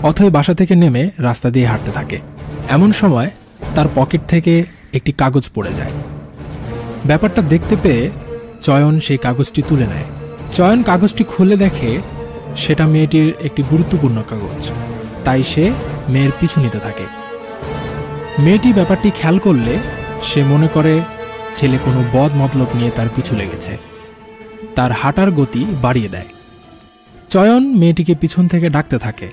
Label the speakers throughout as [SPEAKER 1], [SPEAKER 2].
[SPEAKER 1] অথই বাসা থেকে নেমে রাস্তা দিয়ে হাঁটতে থাকে। এমন সময় তার পকেট থেকে একটি কাগজ পড়ে যায়। ব্যাপারটা দেখতে পেয়ে চয়ন সেই কাগজটি তুলে নেয়। চয়ন কাগজটি খুলে দেখে সেটা মেয়েটির একটি গুরুত্বপূর্ণ কাগজ, তাই সে মেয়ের পিছু নিতে থাকে। মেয়েটি ব্যাপারটি খেয়াল করলে সে মনে করে ছেলে কোনো বদ মতলব নিয়ে তার পিছু লেগেছে। তার হাঁটার গতি বাড়িয়ে দেয়। চয়ন মেয়েটিকে পিছন থেকে ডাকতে থাকে,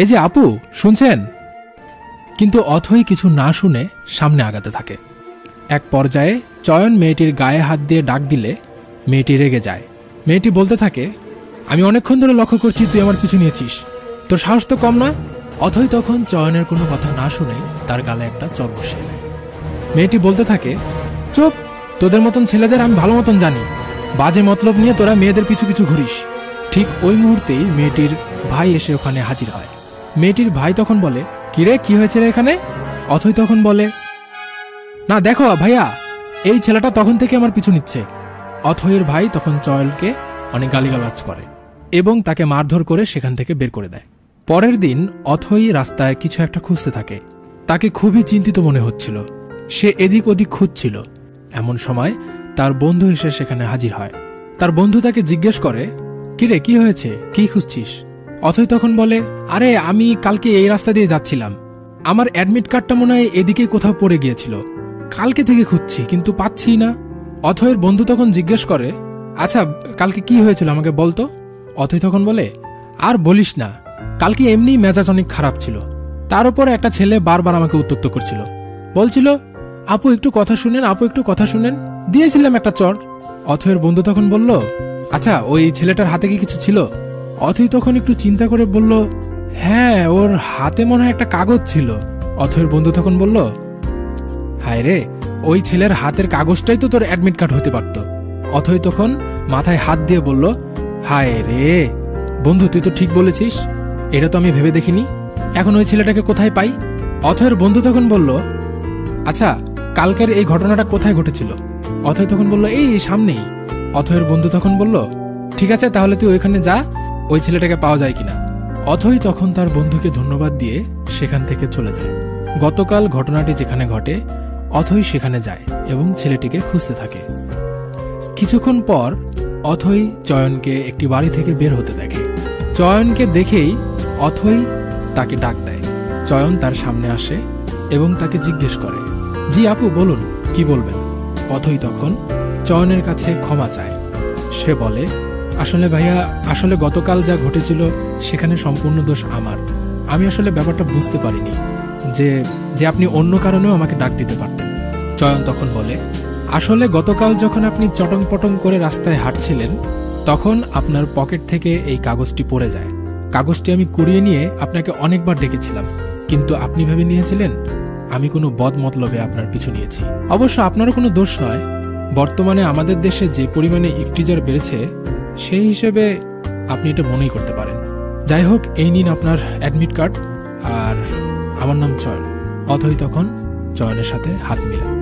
[SPEAKER 1] এই যে আপু, শুনছেন? কিন্তু অথই কিছু না শুনে সামনে আগাতে থাকে। এক পর্যায়ে চয়ন মেয়েটির গায়ে হাত দিয়ে ডাক দিলে মেয়েটি রেগে যায়। মেয়েটি বলতে থাকে, আমি অনেকক্ষণ ধরে লক্ষ্য করছি তুই আমার পিছু নিয়েছিস, তোর সাহস তো কম না। অথই তখন চয়নের কোনো কথা না শুনে তার গালে একটা চড় বসিয়ে দেয়। মেয়েটি বলতে থাকে, চুপ, তোদের মতন ছেলেদের আমি ভালো মতন জানি, বাজে মতলব নিয়ে তোরা মেয়েদের পিছু পিছু ঘুরিস। ঠিক ওই মুহূর্তেই মেয়েটির ভাই এসে ওখানে হাজির হয়। মেয়েটির ভাই তখন বলে, কিরে, কি হয়েছে রে এখানে? অথই তখন বলে, না দেখো ভাইয়া, এই ছেলেটা তখন থেকে আমার পিছু নিচ্ছে। অথইয়ের ভাই তখন চয়নকে অনেক গালিগালাজ করে এবং তাকে মারধর করে সেখান থেকে বের করে দেয়। পরের দিন অথই রাস্তায় কিছু একটা খুঁজতে থাকে। তাকে খুবই চিন্তিত মনে হচ্ছিল। সে এদিক ওদিক খুঁজছিল। এমন সময় তার বন্ধু এসে সেখানে হাজির হয়। তার বন্ধু তাকে জিজ্ঞেস করে, কিরে, কি হয়েছে, কি খুঁজছিস? অথই তখন বলে, আরে আমি কালকে এই রাস্তা দিয়ে যাচ্ছিলাম, আমার অ্যাডমিট কার্ডটা মনে হয় এদিকে কোথাও পড়ে গিয়েছিল, কালকে থেকে খুঁজছি কিন্তু পাচ্ছি না। অথয়ের বন্ধু তখন জিজ্ঞেস করে, আচ্ছা কালকে কি হয়েছিল আমাকে বলতো? অথই তখন বলে, আর বলিস না, কালকে এমনি মেজাজ অনেক খারাপ ছিল, তার উপরে একটা ছেলে বারবার আমাকে উত্ত্যক্ত করছিল, বলছিল আপু একটু কথা শুনেন, আপু একটু কথা শুনেন, দিয়েছিলাম একটা চড়। অথয়ের বন্ধু তখন বলল, আচ্ছা ওই ছেলেটার হাতে কি কিছু ছিল? অথই তখন একটু চিন্তা করে বলল, হ্যাঁ, ওর হাতে মনে হয় একটা কাগজ ছিল। অথয়ের বন্ধু তখন বলল, হায় রে, ওই ছেলের হাতের কাগজটাই তো তোর অ্যাডমিট কার্ড হতে পারত। অথই তখন মাথায় হাত দিয়ে বলল, হায় রে বন্ধু, তুই তো ঠিক বলেছিস, এটা তো আমি ভেবে দেখিনি, এখন ওই ছেলেটাকে কোথায় পাই? অথয়ের বন্ধু তখন বলল, আচ্ছা কালকের এই ঘটনাটা কোথায় ঘটেছিল? অথই তখন বলল, এই সামনেই। অথয়ের বন্ধু তখন বলল, ঠিক আছে, তাহলে তুই ওইখানে যা, ওই ছেলেটাকে পাওয়া যায় কিনা। অথই তখন তার বন্ধুকে ধন্যবাদ দিয়ে সেখান থেকে চলে যায়। গতকাল ঘটনাটি যেখানে ঘটে অথই সেখানে যায় এবং ছেলেটিকে খুঁজতে থাকে। কিছুক্ষণ পর অথই চয়নকে একটি বাড়ি থেকে বের হতে দেখে। চয়নকে দেখেই অথই তাকে ডাক দেয়। চয়ন তার সামনে আসে এবং তাকে জিজ্ঞেস করে, জি আপু, বলুন, কি বলবেন? অথই তখন চয়নের কাছে ক্ষমা চায়। সে বলে, আসলে ভাইয়া, আসলে গতকাল যা ঘটেছিল সেখানে সম্পূর্ণ দোষ আমার। আমি আসলে ব্যাপারটা বুঝতে পারিনি যে আপনি অন্য কারণেও আমাকে ডাক দিতে পারতেন। চয়ন তখন বলে, আসলে গতকাল যখন আপনি চটং পটং করে রাস্তায় হাঁটছিলেন তখন আপনার পকেট থেকে এই কাগজটি পড়ে যায়। কাগজটি আমি কুড়িয়ে নিয়ে আপনাকে অনেকবার ডেকেছিলাম, কিন্তু আপনি ভেবে নিয়েছিলেন আমি কোনো বদ মতলবে আপনার পিছু নিয়েছি। অবশ্য আপনারও কোনো দোষ নয়, বর্তমানে আমাদের দেশে যে পরিমাণে ইফটিজার বেড়েছে সেই হিসেবে আপনি এটা মনেই করতে পারেন। যাই হোক, এই নিন আপনার অ্যাডমিট কার্ড, আর আমার নাম চয়ন। অথই তখন চয়নের সাথে হাত মিলায়।